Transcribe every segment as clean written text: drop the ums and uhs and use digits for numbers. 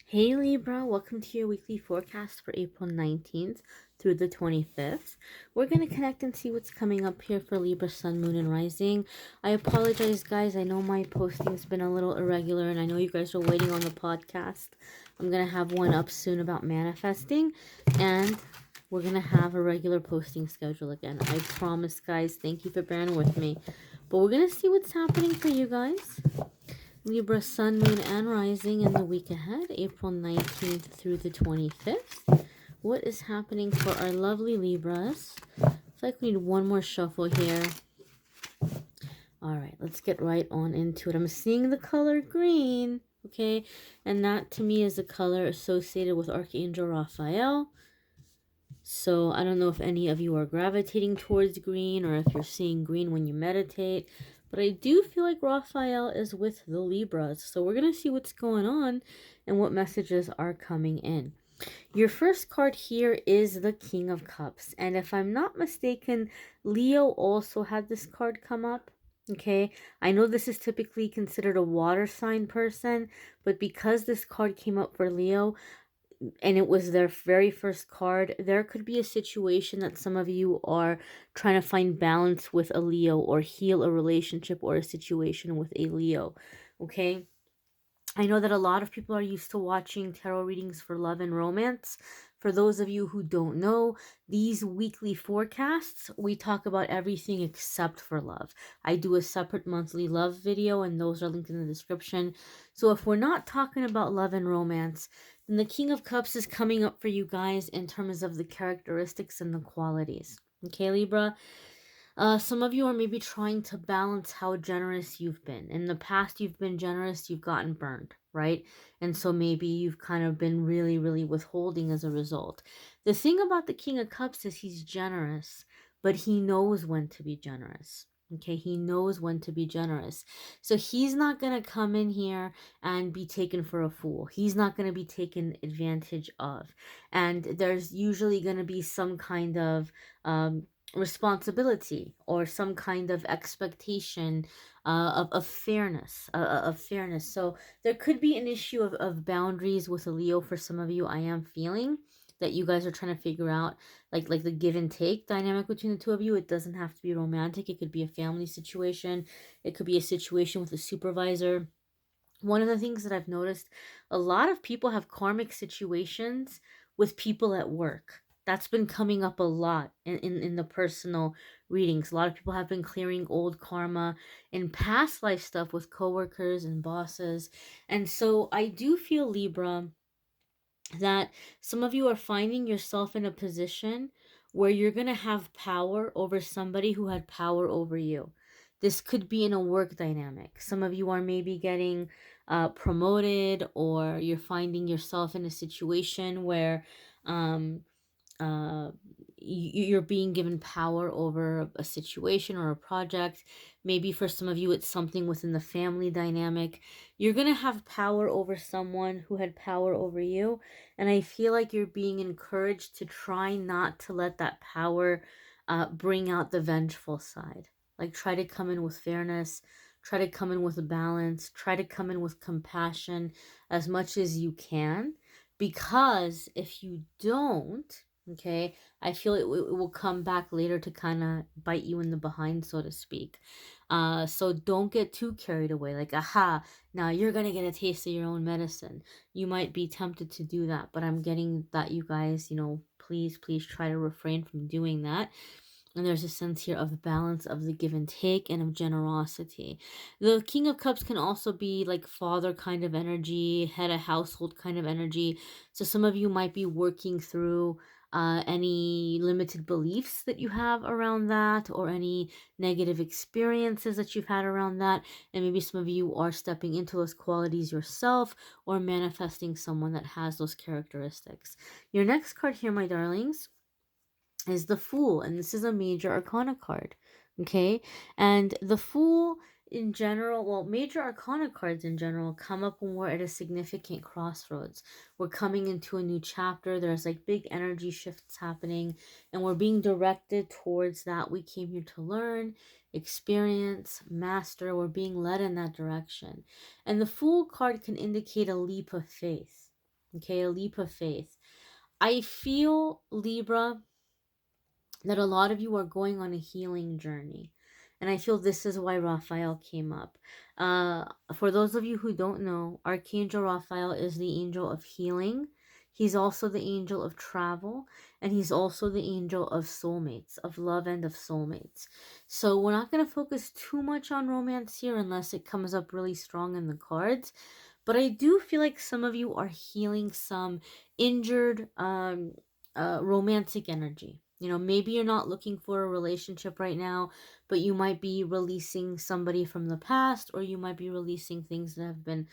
Hey Libra, welcome to your weekly forecast for April 19th through the 25th. We're going to connect and see what's coming up here for Libra, Sun, Moon, and Rising. I apologize, guys. I know my posting's been a little irregular, and I know you guys are waiting on the podcast. I'm going to have one up soon about manifesting, and we're going to have a regular posting schedule again. I promise, guys. Thank you for bearing with me. But we're going to see what's happening for you guys. Libra, Sun, Moon, and Rising in the week ahead, April 19th through the 25th. What is happening for our lovely Libras? I feel like we need one more shuffle here. All right, let's get right on into it. I'm seeing the color green, okay? And that to me is a color associated with Archangel Raphael. So I don't know if any of you are gravitating towards green or if you're seeing green when you meditate. But I do feel like Raphael is with the Libras. So we're going to see what's going on and what messages are coming in. Your first card here is the King of Cups. And if I'm not mistaken, Leo also had this card come up. Okay, I know this is typically considered a water sign person, but because this card came up for Leo, and it was their very first card, there could be a situation that some of you are trying to find balance with a Leo or heal a relationship or a situation with a Leo. Okay, I know that a lot of people are used to watching tarot readings for love and romance. For those of you who don't know, these weekly forecasts, we talk about everything except for love. I do a separate monthly love video, and those are linked in the description. So if we're not talking about love and romance, then the King of Cups is coming up for you guys in terms of the characteristics and the qualities. Okay, Libra? Some of you are maybe trying to balance how generous you've been. In the past, you've been generous, you've gotten burned, right? And so maybe you've kind of been really, really withholding as a result. The thing about the King of Cups is he's generous, but he knows when to be generous. Okay, he knows when to be generous. So he's not going to come in here and be taken for a fool. He's not going to be taken advantage of. And there's usually going to be some kind of responsibility or some kind of expectation of fairness. So there could be an issue of boundaries with a Leo for some of you. I am feeling that you guys are trying to figure out like the give and take dynamic between the two of you. It doesn't have to be romantic. It could be a family situation. It could be a situation with a supervisor. One of the things that I've noticed, a lot of people have karmic situations with people at work. That's been coming up a lot in the personal readings. A lot of people have been clearing old karma and past life stuff with coworkers and bosses. And so I do feel, Libra, that some of you are finding yourself in a position where you're going to have power over somebody who had power over you. This could be in a work dynamic. Some of you are maybe getting promoted, or you're finding yourself in a situation where um, uh, you're being given power over a situation or a project. Maybe for some of you, it's something within the family dynamic. You're going to have power over someone who had power over you. And I feel like you're being encouraged to try not to let that power bring out the vengeful side. Like, try to come in with fairness, try to come in with a balance, try to come in with compassion as much as you can. Because if you don't, okay, I feel it will come back later to kind of bite you in the behind, so to speak. So don't get too carried away. Like, aha, now you're gonna get a taste of your own medicine. You might be tempted to do that, but I'm getting that you guys, please try to refrain from doing that. And there's a sense here of balance, of the give and take, and of generosity. The King of Cups can also be like father kind of energy, head of household kind of energy. So some of you might be working through any limited beliefs that you have around that, or any negative experiences that you've had around that. And maybe some of you are stepping into those qualities yourself, or manifesting someone that has those characteristics. Your next card here, my darlings, is the Fool, and this is a major arcana card. Okay, and the Fool in general, well, major arcana cards in general come up when we're at a significant crossroads. We're coming into a new chapter. There's like big energy shifts happening, and we're being directed towards that. We came here to learn, experience, master. We're being led in that direction. And the Fool card can indicate a leap of faith. Okay, a leap of faith. I feel, Libra, that a lot of you are going on a healing journey. And I feel this is why Raphael came up. For those of you who don't know, Archangel Raphael is the angel of healing. He's also the angel of travel, and he's also the angel of soulmates, of love and of soulmates. So we're not going to focus too much on romance here unless it comes up really strong in the cards. But I do feel like some of you are healing some injured romantic energy. You know, maybe you're not looking for a relationship right now, but you might be releasing somebody from the past, or you might be releasing things that have been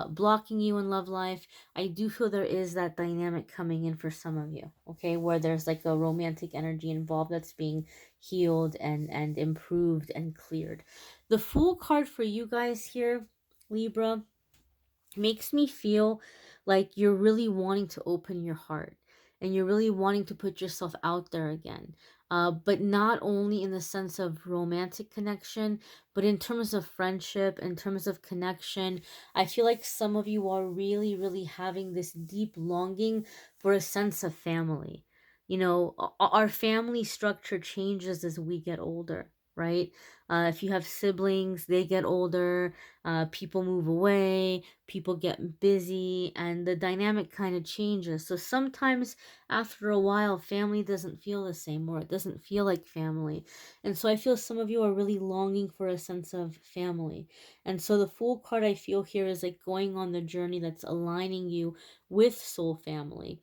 blocking you in love life. I do feel there is that dynamic coming in for some of you, okay, where there's like a romantic energy involved that's being healed and improved and cleared. The Fool card for you guys here, Libra, makes me feel like you're really wanting to open your heart and you're really wanting to put yourself out there again. But not only in the sense of romantic connection, but in terms of friendship, in terms of connection. I feel like some of you are really, really having this deep longing for a sense of family. You know, our family structure changes as we get older, right? If you have siblings, they get older, people move away, people get busy, and the dynamic kind of changes. So sometimes after a while, family doesn't feel the same, or it doesn't feel like family. And so I feel some of you are really longing for a sense of family. And so the Fool card I feel here is like going on the journey that's aligning you with soul family.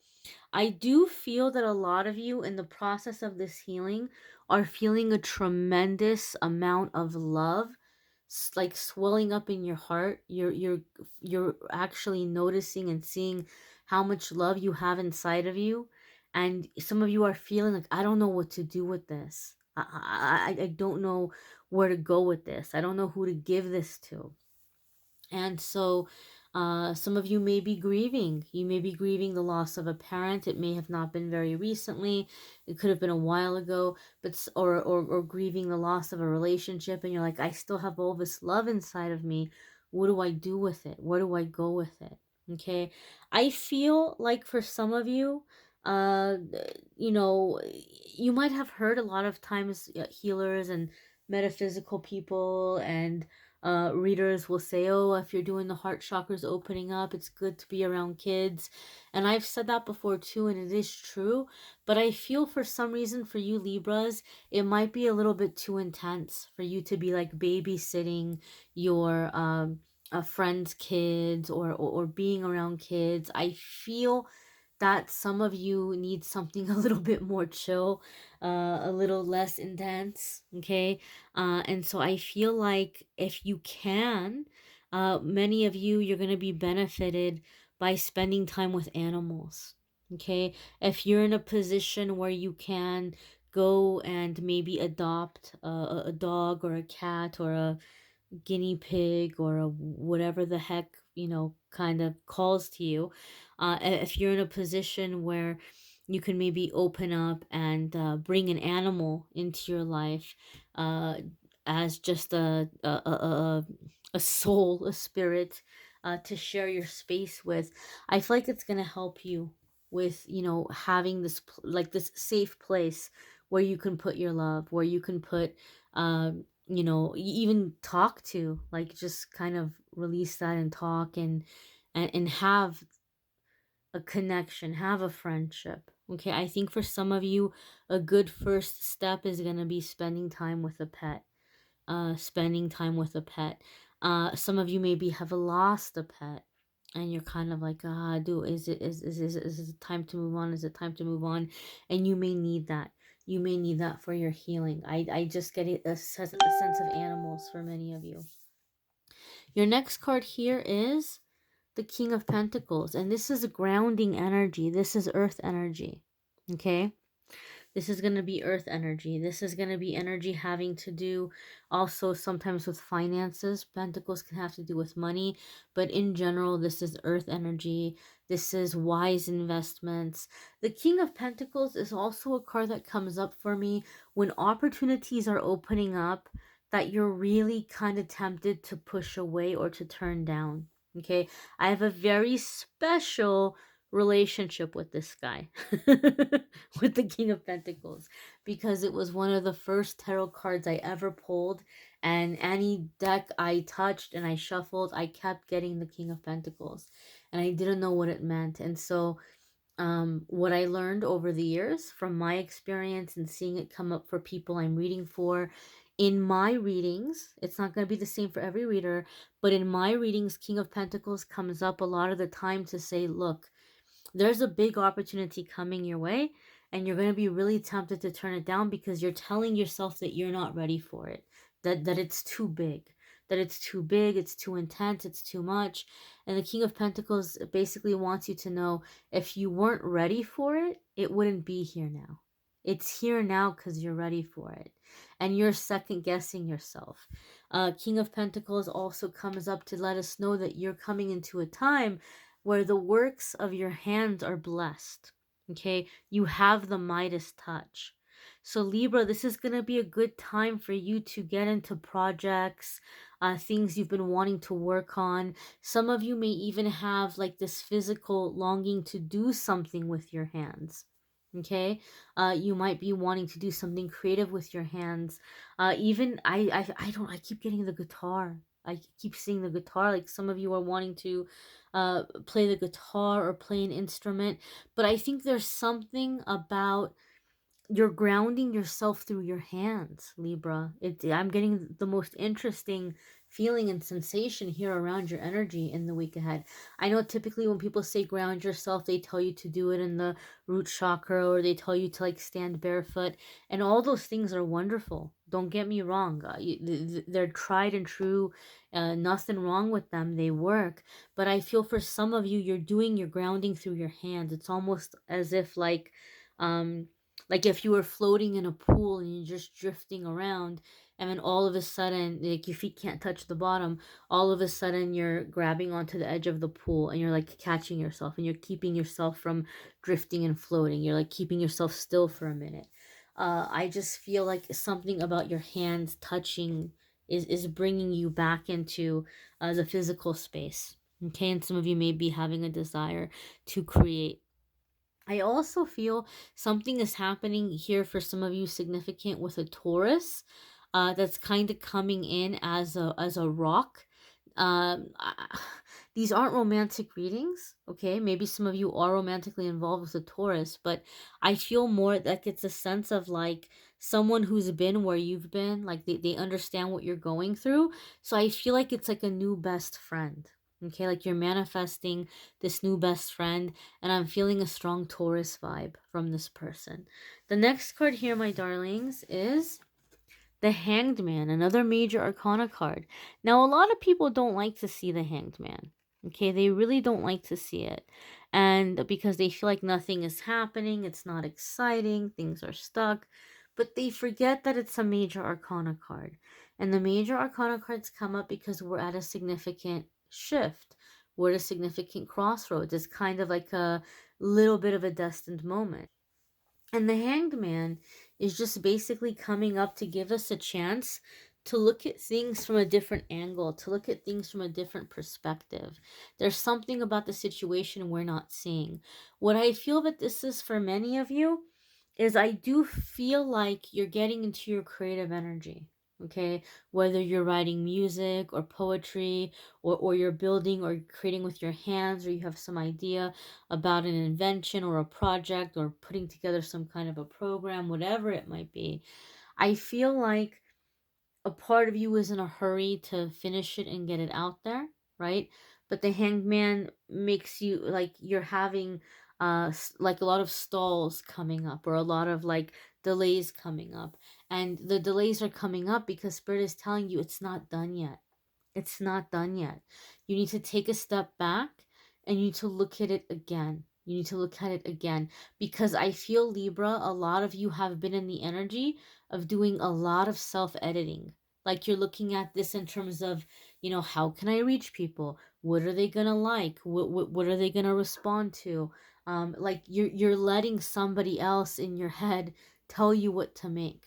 I do feel that a lot of you in the process of this healing are feeling a tremendous amount of love, like swelling up in your heart. You're actually noticing and seeing how much love you have inside of you, and some of you are feeling like, I don't know what to do with this. I don't know where to go with this. I don't know who to give this to. And so, some of you may be grieving. You may be grieving the loss of a parent. It may have not been very recently. It could have been a while ago, but or grieving the loss of a relationship, and you're like, I still have all this love inside of me. What do I do with it? Where do I go with it? Okay, I feel like for some of you, uh, you know, you might have heard a lot of times healers and metaphysical people and readers will say, oh, if you're doing the heart chakras opening up, it's good to be around kids. And I've said that before too, and it is true. But I feel for some reason for you Libras, it might be a little bit too intense for you to be like babysitting your friends' kids, or being around kids. I feel that some of you need something a little bit more chill, a little less intense, okay? And so I feel like if you can, many of you, you're going to be benefited by spending time with animals. Okay. If you're in a position where you can go and maybe adopt a dog or a cat or a guinea pig or a whatever the heck, you know, kind of calls to you, if you're in a position where you can maybe open up and bring an animal into your life, uh, as just a soul, a spirit, to share your space with, I feel like it's gonna help you with, you know, having this like this safe place where you can put your love, where you can put you know, even talk to, like, just kind of release that and talk and have a connection, have a friendship. Okay, I think for some of you, a good first step is going to be spending time with a pet. Spending time with a pet. Some of you maybe have lost a pet, and you're kind of like, do is it time to move on? Is it time to move on? And you may need that. You may need that for your healing. I just get a sense of animals for many of you. Your next card here is the King of Pentacles, and this is grounding energy. This is earth energy. Okay, this is going to be earth energy. This is going to be energy having to do also sometimes with finances. Pentacles can have to do with money, but in general, this is earth energy. This is wise investments. The King of Pentacles is also a card that comes up for me when opportunities are opening up that you're really kind of tempted to push away or to turn down. Okay, I have a very special relationship with this guy, with the King of Pentacles, because it was one of the first tarot cards I ever pulled. And any deck I touched and I shuffled, I kept getting the King of Pentacles. And I didn't know what it meant. And so, what I learned over the years from my experience and seeing it come up for people I'm reading for, in my readings, it's not going to be the same for every reader, but in my readings, King of Pentacles comes up a lot of the time to say, look, there's a big opportunity coming your way, and you're going to be really tempted to turn it down because you're telling yourself that you're not ready for it, that it's too big, it's too intense, it's too much. And the King of Pentacles basically wants you to know, if you weren't ready for it, it wouldn't be here now. It's here now because you're ready for it, and you're second guessing yourself. King of Pentacles also comes up to let us know that you're coming into a time where the works of your hands are blessed. Okay, you have the Midas touch. So, Libra, this is going to be a good time for you to get into projects, things you've been wanting to work on. Some of you may even have like this physical longing to do something with your hands. Okay, you might be wanting to do something creative with your hands. Even I keep getting the guitar. I keep seeing the guitar. Like, some of you are wanting to play the guitar or play an instrument. But I think there's something about you're grounding yourself through your hands, Libra. I'm getting the most interesting feeling and sensation here around your energy in the week ahead. I know typically when people say ground yourself, they tell you to do it in the root chakra, or they tell you to like stand barefoot, and all those things are wonderful. Don't get me wrong. They're tried and true. Nothing wrong with them. They work. But I feel for some of you, you're doing your grounding through your hands. It's almost as if um, like if you were floating in a pool and you're just drifting around, and then all of a sudden, like, your feet can't touch the bottom, all of a sudden you're grabbing onto the edge of the pool and you're like catching yourself, and you're keeping yourself from drifting and floating. You're like keeping yourself still for a minute. I just feel like something about your hands touching is bringing you back into the physical space. Okay, and some of you may be having a desire to create. I also feel something is happening here for some of you significant with a Taurus, that's kind of coming in as a rock. These aren't romantic readings, okay? Maybe some of you are romantically involved with a Taurus, but I feel more like it's a sense of like someone who's been where you've been, like they understand what you're going through. So I feel like it's like a new best friend. Okay, like you're manifesting this new best friend, and I'm feeling a strong Taurus vibe from this person. The next card here, my darlings, is the Hanged Man, another major arcana card. Now, a lot of people don't like to see the Hanged Man. Okay, they really don't like to see it. And because they feel like nothing is happening, it's not exciting, things are stuck. But they forget that it's a major arcana card. And the major arcana cards come up because we're at a significant shift. We're at a significant crossroads. It's kind of like a little bit of a destined moment. And the Hanged Man is just basically coming up to give us a chance to look at things from a different angle, to look at things from a different perspective. There's something about the situation we're not seeing. What I feel that this is for many of you is I do feel like you're getting into your creative energy. Okay, whether you're writing music or poetry, or you're building or creating with your hands, or you have some idea about an invention or a project, or putting together some kind of a program, whatever it might be, I feel like a part of you is in a hurry to finish it and get it out there, right? But the Hanged Man makes you like you're having like a lot of stalls coming up, or a lot of like delays coming up. And the delays are coming up because Spirit is telling you it's not done yet. It's not done yet. You need to take a step back, and you need to look at it again. You need to look at it again, because I feel, Libra, a lot of you have been in the energy of doing a lot of self-editing. Like, you're looking at this in terms of, how can I reach people? What are they gonna like? What are they gonna respond to? Like, you're letting somebody else in your head tell you what to make,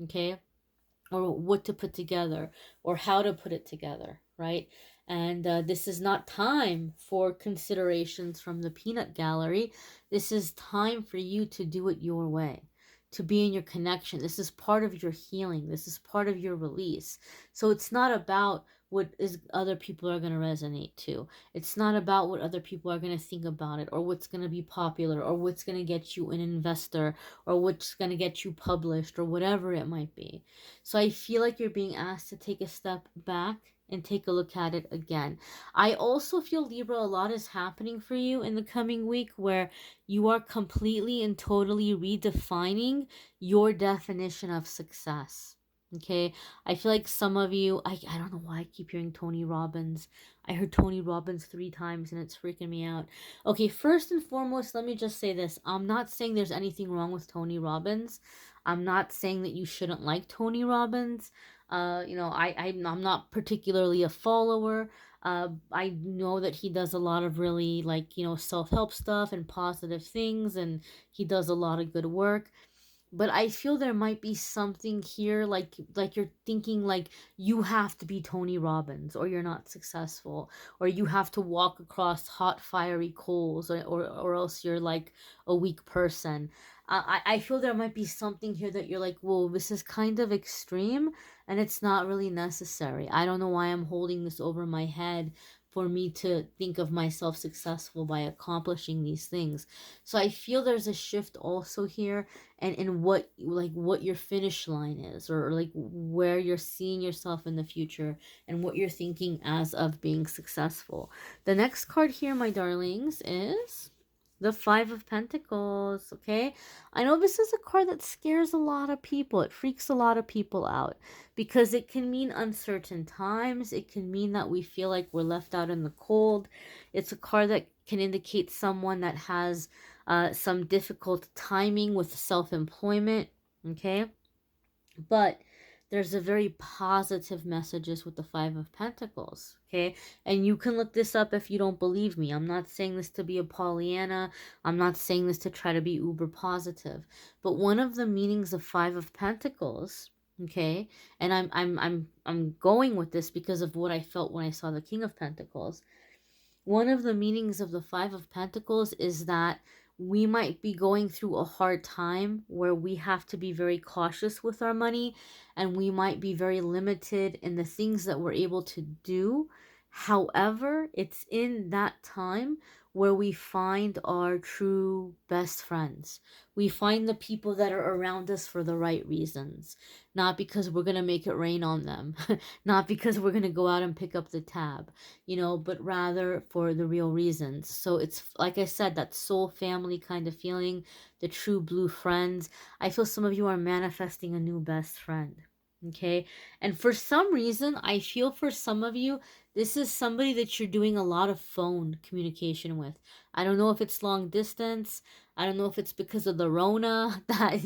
okay? Or what to put together, or how to put it together, right? And this is not time for considerations from the peanut gallery. This is time for you to do it your way, to be in your connection. This is part of your healing. This is part of your release. So it's not about what is other people are going to resonate to. It's not about what other people are going to think about it, or what's going to be popular, or what's going to get you an investor, or what's going to get you published, or whatever it might be. So I feel like you're being asked to take a step back and take a look at it again. I also feel, Libra, a lot is happening for you in the coming week where you are completely and totally redefining your definition of success. Okay, I feel like some of you, I don't know why I keep hearing Tony Robbins. I heard Tony Robbins 3 times and it's freaking me out. Okay, first and foremost, let me just say this. I'm not saying there's anything wrong with Tony Robbins. I'm not saying that you shouldn't like Tony Robbins. I'm not particularly a follower. I know that he does a lot of really, like, self-help stuff and positive things, and he does a lot of good work. But I feel there might be something here, like you're thinking like you have to be Tony Robbins or you're not successful, or you have to walk across hot fiery coals, or else you're like a weak person. I feel there might be something here that you're like, whoa, this is kind of extreme and it's not really necessary. I don't know why I'm holding this over my head for me to think of myself successful by accomplishing these things. So I feel there's a shift also here, and in what your finish line is, or like where you're seeing yourself in the future and what you're thinking as of being successful. The next card here, my darlings, is the Five of Pentacles. Okay, I know this is a card that scares a lot of people. It freaks a lot of people out because it can mean uncertain times. It can mean that we feel like we're left out in the cold. It's a card that can indicate someone that has some difficult timing with self-employment. Okay, but there's a very positive messages with the Five of Pentacles. Okay, and you can look this up if you don't believe me. I'm not saying this to be a Pollyanna. I'm not saying this to try to be uber positive. But one of the meanings of Five of Pentacles, okay, and I'm going with this because of what I felt when I saw the King of Pentacles. One of the meanings of the Five of Pentacles is that we might be going through a hard time where we have to be very cautious with our money, and we might be very limited in the things that we're able to do. However, it's in that time where we find our true best friends. We find the people that are around us for the right reasons, not because we're going to make it rain on them, not because we're going to go out and pick up the tab, but rather for the real reasons. So it's, like I said, that soul family kind of feeling, the true blue friends. I feel some of you are manifesting a new best friend. Okay. And for some reason, I feel for some of you, this is somebody that you're doing a lot of phone communication with. I don't know if it's long distance. I don't know if it's because of the Rona that,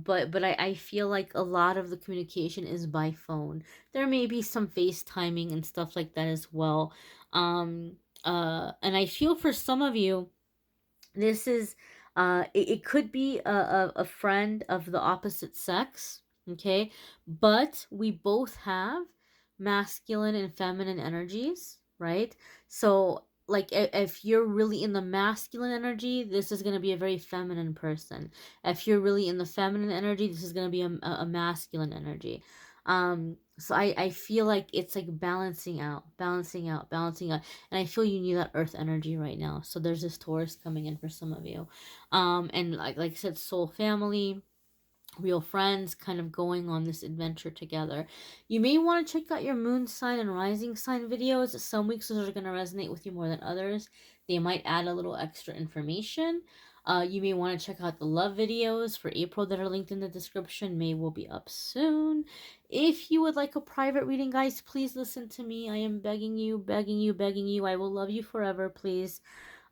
but I feel like a lot of the communication is by phone. There may be some FaceTiming and stuff like that as well. And I feel for some of you, this is, it could be a friend of the opposite sex, okay? But we both have masculine and feminine energies, right? So, like, if you're really in the masculine energy, this is going to be a very feminine person. If you're really in the feminine energy, this is going to be a masculine energy. So I feel like it's like balancing out, balancing out, balancing out. And I feel you need that earth energy right now. So there's this Taurus coming in for some of you. And like I said, soul family, real friends, kind of going on this adventure together. You may want to check out your moon sign and rising sign videos. Some weeks those are going to resonate with you more than others. They might add a little extra information. You may want to check out the love videos for April that are linked in the description. May will be up soon. If you would like a private reading, guys, please listen to me. I am begging you, begging you, begging you. I will love you forever, please.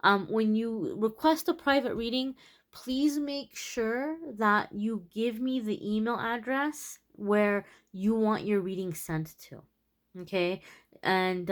When you request a private reading, please make sure that you give me the email address where you want your reading sent to. Okay? And,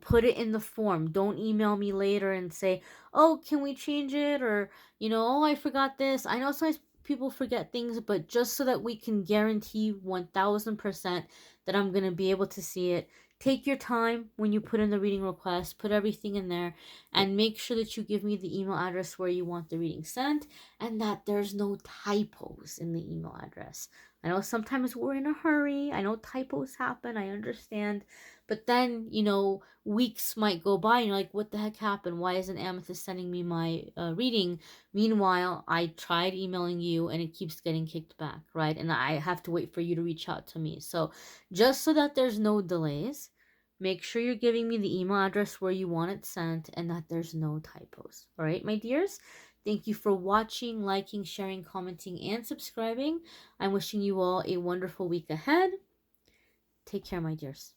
put it in the form. Don't email me later and say, oh, can we change it? Or, oh, I forgot this. I know sometimes people forget things, but just so that we can guarantee 1000% that I'm going to be able to see it, Take your time when you put in the reading request, put everything in there, and make sure that you give me the email address where you want the reading sent, and that there's no typos in the email address. I know sometimes we're in a hurry. I know typos happen. I understand. But then, weeks might go by and you're like, what the heck happened? Why isn't Amethyst sending me my reading? Meanwhile, I tried emailing you and it keeps getting kicked back, right? And I have to wait for you to reach out to me. So just so that there's no delays, make sure you're giving me the email address where you want it sent and that there's no typos. All right, my dears? Thank you for watching, liking, sharing, commenting, and subscribing. I'm wishing you all a wonderful week ahead. Take care, my dears.